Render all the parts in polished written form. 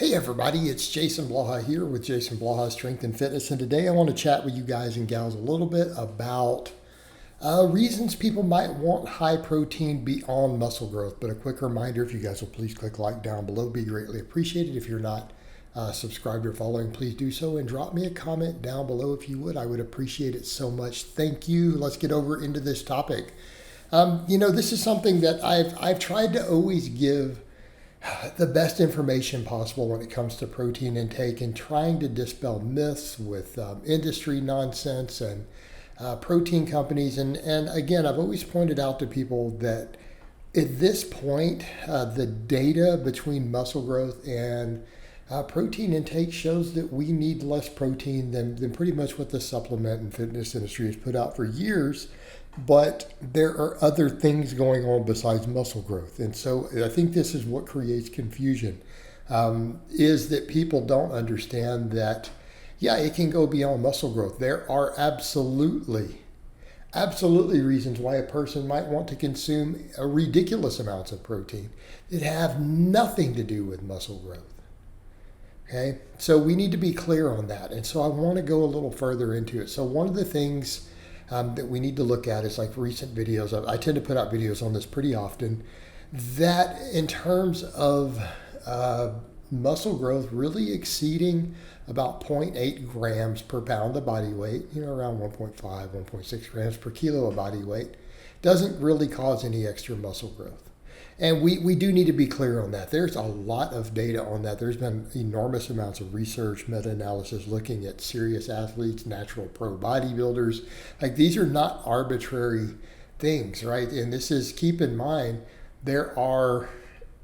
Hey everybody, it's Jason Blaha here with Jason Blaha Strength and Fitness, and today I want to chat with you guys and gals a little bit about reasons people might want high protein beyond muscle growth. But a quick reminder, if you guys will please click like down below, be greatly appreciated. If you're not subscribed or following, please do so, and drop me a comment down below if you would. I would appreciate it so much. Thank you. Let's get over into this topic. This is something that I've tried to always give the best information possible when it comes to protein intake, and trying to dispel myths with industry nonsense and protein companies. And again, I've always pointed out to people that at this point, the data between muscle growth and protein intake shows that we need less protein than pretty much what the supplement and fitness industry has put out for years. But there are other things going on besides muscle growth. And so I think this is what creates confusion, is that people don't understand that, yeah, it can go beyond muscle growth. There are absolutely reasons why a person might want to consume ridiculous amounts of protein that have nothing to do with muscle growth. Okay, so we need to be clear on that. And so I want to go a little further into it. So one of the things that we need to look at is like recent videos. I tend to put out videos on this pretty often, that in terms of muscle growth really exceeding about 0.8 grams per pound of body weight, around 1.5, 1.6 grams per kilo of body weight, doesn't really cause any extra muscle growth. And we do need to be clear on that. There's a lot of data on that. There's been enormous amounts of research, meta-analysis looking at serious athletes, natural pro bodybuilders. Like, these are not arbitrary things, right? And this is, keep in mind, there are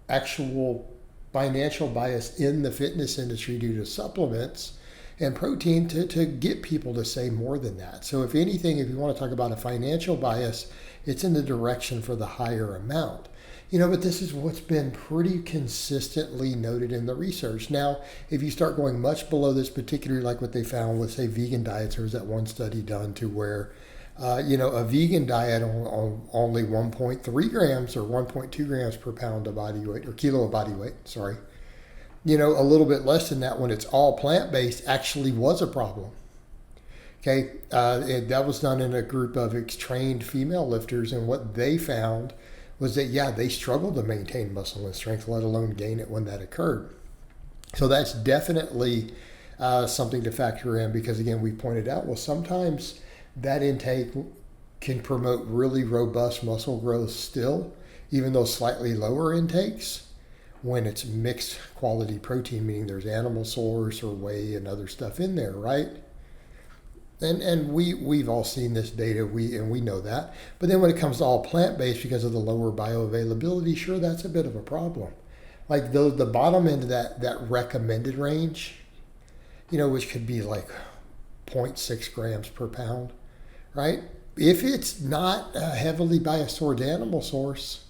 actual financial bias in the fitness industry due to supplements and protein to get people to say more than that. So if anything, if you want to talk about a financial bias, it's in the direction for the higher amount. But this is what's been pretty consistently noted in the research. Now, if you start going much below this, particularly like what they found with, say, vegan diets, there was that one study done to where, a vegan diet on only 1.3 grams or 1.2 grams per pound of body weight, or kilo of body weight, sorry, a little bit less than that when it's all plant-based, actually was a problem. Okay, that was done in a group of trained female lifters, and what they found was that, yeah, they struggled to maintain muscle and strength, let alone gain it when that occurred. So that's definitely something to factor in, because, again, we pointed out, well, sometimes that intake can promote really robust muscle growth still, even though slightly lower intakes, when it's mixed quality protein, meaning there's animal source or whey and other stuff in there, right? And we've all seen this data, we know that. But then when it comes to all plant-based, because of the lower bioavailability, sure, that's a bit of a problem. Like the bottom end of that recommended range, which could be like 0.6 grams per pound, right? If it's not heavily biased towards animal source,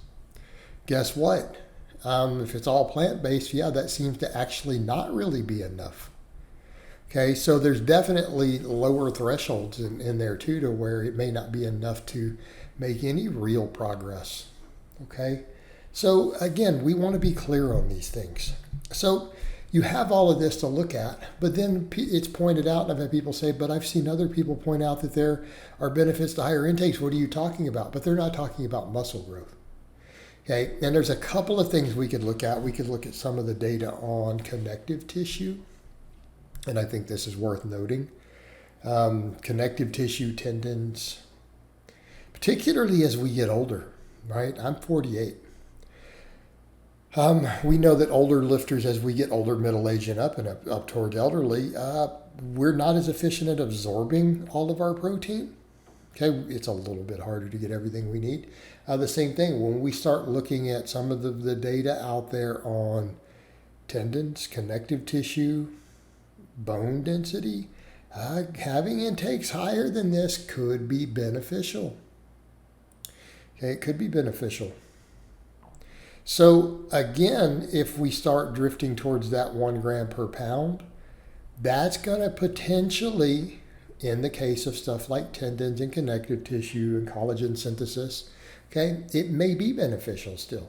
guess what? If it's all plant-based, yeah, that seems to actually not really be enough. Okay, so there's definitely lower thresholds in there too, to where it may not be enough to make any real progress. Okay, so again, we want to be clear on these things. So you have all of this to look at, but then it's pointed out, and I've had people say, but I've seen other people point out that there are benefits to higher intakes. What are you talking about? But they're not talking about muscle growth. Okay, and there's a couple of things we could look at. We could look at some of the data on connective tissue. And I think this is worth noting. Connective tissue, tendons, particularly as we get older, right? I'm 48. We know that older lifters, as we get older, middle age and up toward elderly, we're not as efficient at absorbing all of our protein. Okay, it's a little bit harder to get everything we need. The same thing, when we start looking at some of the data out there on tendons, connective tissue, bone density, having intakes higher than this could be beneficial. Okay, it could be beneficial. So again, if we start drifting towards that 1 gram per pound, that's going to potentially, in the case of stuff like tendons and connective tissue and collagen synthesis, okay, it may be beneficial still.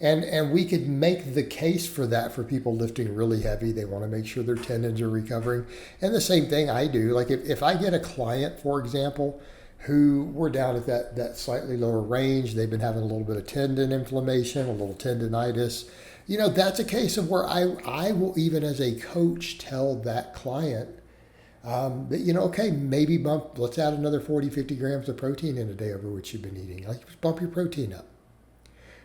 And we could make the case for that for people lifting really heavy. They want to make sure their tendons are recovering. And the same thing I do. Like if I get a client, for example, who we're down at that slightly lower range, they've been having a little bit of tendon inflammation, a little tendonitis. That's a case of where I will, even as a coach, tell that client that, okay, maybe let's add another 40, 50 grams of protein in a day over what you've been eating. Like, just bump your protein up.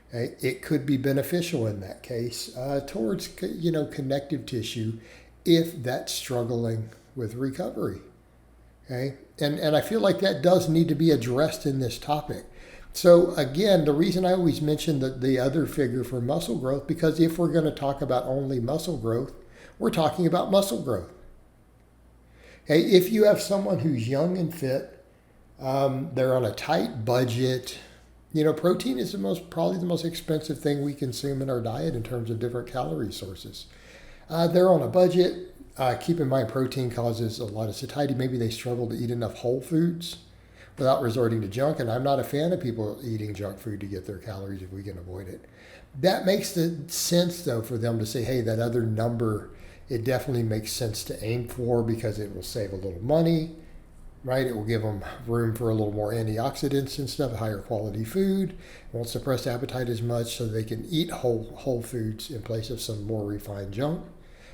Okay? It could be beneficial in that case towards, connective tissue if that's struggling with recovery. Okay? And I feel like that does need to be addressed in this topic. So again, the reason I always mention the other figure for muscle growth, because if we're going to talk about only muscle growth, we're talking about muscle growth. Okay, if you have someone who's young and fit, they're on a tight budget, protein is probably the most expensive thing we consume in our diet in terms of different calorie sources. They're on a budget. Keep in mind, protein causes a lot of satiety. Maybe they struggle to eat enough whole foods without resorting to junk. And I'm not a fan of people eating junk food to get their calories if we can avoid it. That makes the sense, though, for them to say, hey, that other number, it definitely makes sense to aim for because it will save a little money, right? It will give them room for a little more antioxidants and stuff, higher quality food. It won't suppress appetite as much so they can eat whole foods in place of some more refined junk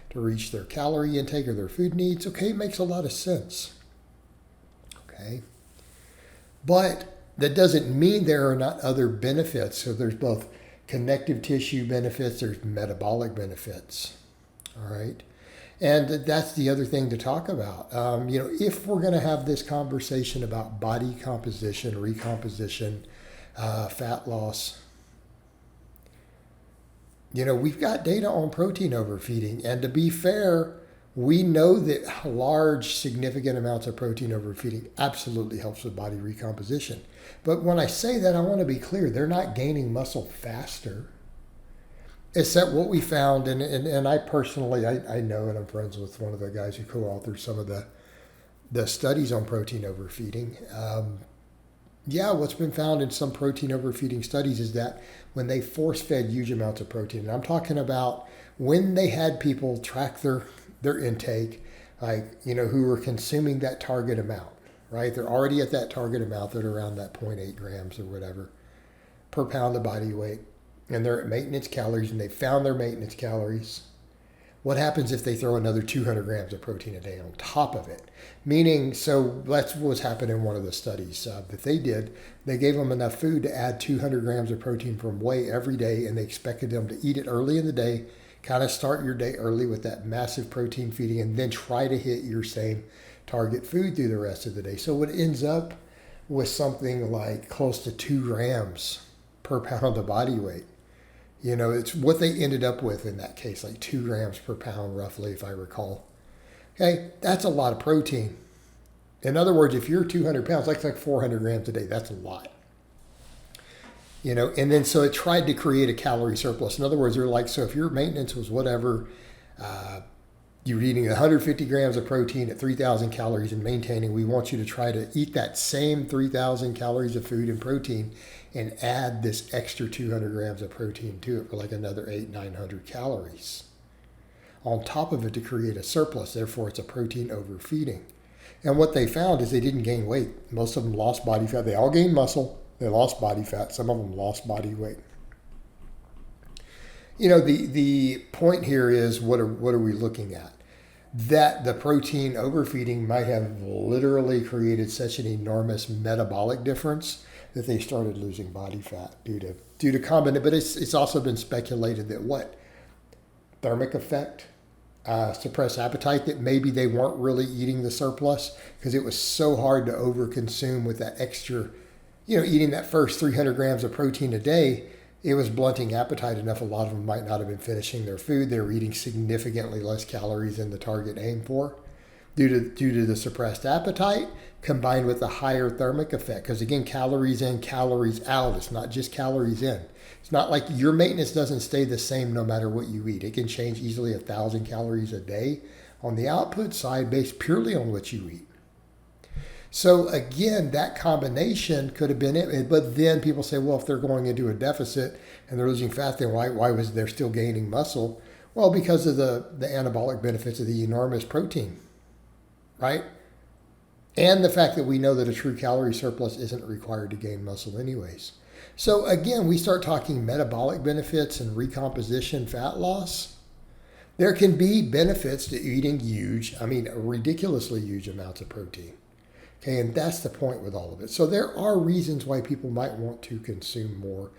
to reach their calorie intake or their food needs. Okay, it makes a lot of sense. Okay. But that doesn't mean there are not other benefits. So there's both connective tissue benefits, there's metabolic benefits. All right. And that's the other thing to talk about. If we're going to have this conversation about body composition, recomposition, fat loss, we've got data on protein overfeeding. And to be fair, we know that large, significant amounts of protein overfeeding absolutely helps with body recomposition. But when I say that, I want to be clear, they're not gaining muscle faster. Except what we found, and I personally, I know, and I'm friends with one of the guys who co-authored some of the studies on protein overfeeding. What's been found in some protein overfeeding studies is that when they force-fed huge amounts of protein, and I'm talking about when they had people track their intake, who were consuming that target amount, right? They're already at that target amount, they're around that 0.8 grams or whatever per pound of body weight, and they're at maintenance calories, and they found their maintenance calories. What happens if they throw another 200 grams of protein a day on top of it? Meaning, so that's what's happened in one of the studies that they did. They gave them enough food to add 200 grams of protein from whey every day, and they expected them to eat it early in the day, kind of start your day early with that massive protein feeding, and then try to hit your same target food through the rest of the day. So it ends up with something like close to 2 grams per pound of body weight. It's what they ended up with in that case, like 2 grams per pound, roughly, if I recall. Okay, that's a lot of protein. In other words, if you're 200 pounds, that's like 400 grams a day. That's a lot. And then so it tried to create a calorie surplus. In other words, they're like, so if your maintenance was whatever, you're eating 150 grams of protein at 3,000 calories and maintaining, we want you to try to eat that same 3,000 calories of food and protein and add this extra 200 grams of protein to it for like another 900 calories on top of it to create a surplus. Therefore, it's a protein overfeeding. And what they found is they didn't gain weight. Most of them lost body fat. They all gained muscle. They lost body fat. Some of them lost body weight. The point here is what are we looking at? That the protein overfeeding might have literally created such an enormous metabolic difference that they started losing body fat due to combination. But it's also been speculated that thermic effect, suppress appetite, that maybe they weren't really eating the surplus because it was so hard to overconsume with that extra, eating that first 300 grams of protein a day. It was blunting appetite enough. A lot of them might not have been finishing their food. They were eating significantly less calories than the target aimed for due to the suppressed appetite combined with the higher thermic effect. Because again, calories in, calories out. It's not just calories in. It's not like your maintenance doesn't stay the same no matter what you eat. It can change easily 1,000 calories a day on the output side based purely on what you eat. So again, that combination could have been it. But then people say, well, if they're going into a deficit and they're losing fat, then why was they're still gaining muscle? Well, because of the anabolic benefits of the enormous protein, right? And the fact that we know that a true calorie surplus isn't required to gain muscle anyways. So again, we start talking metabolic benefits and recomposition fat loss. There can be benefits to eating ridiculously huge amounts of protein. Okay, and that's the point with all of it. So there are reasons why people might want to consume more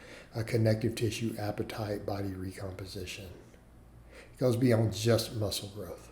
connective tissue, appetite, body recomposition. It goes beyond just muscle growth.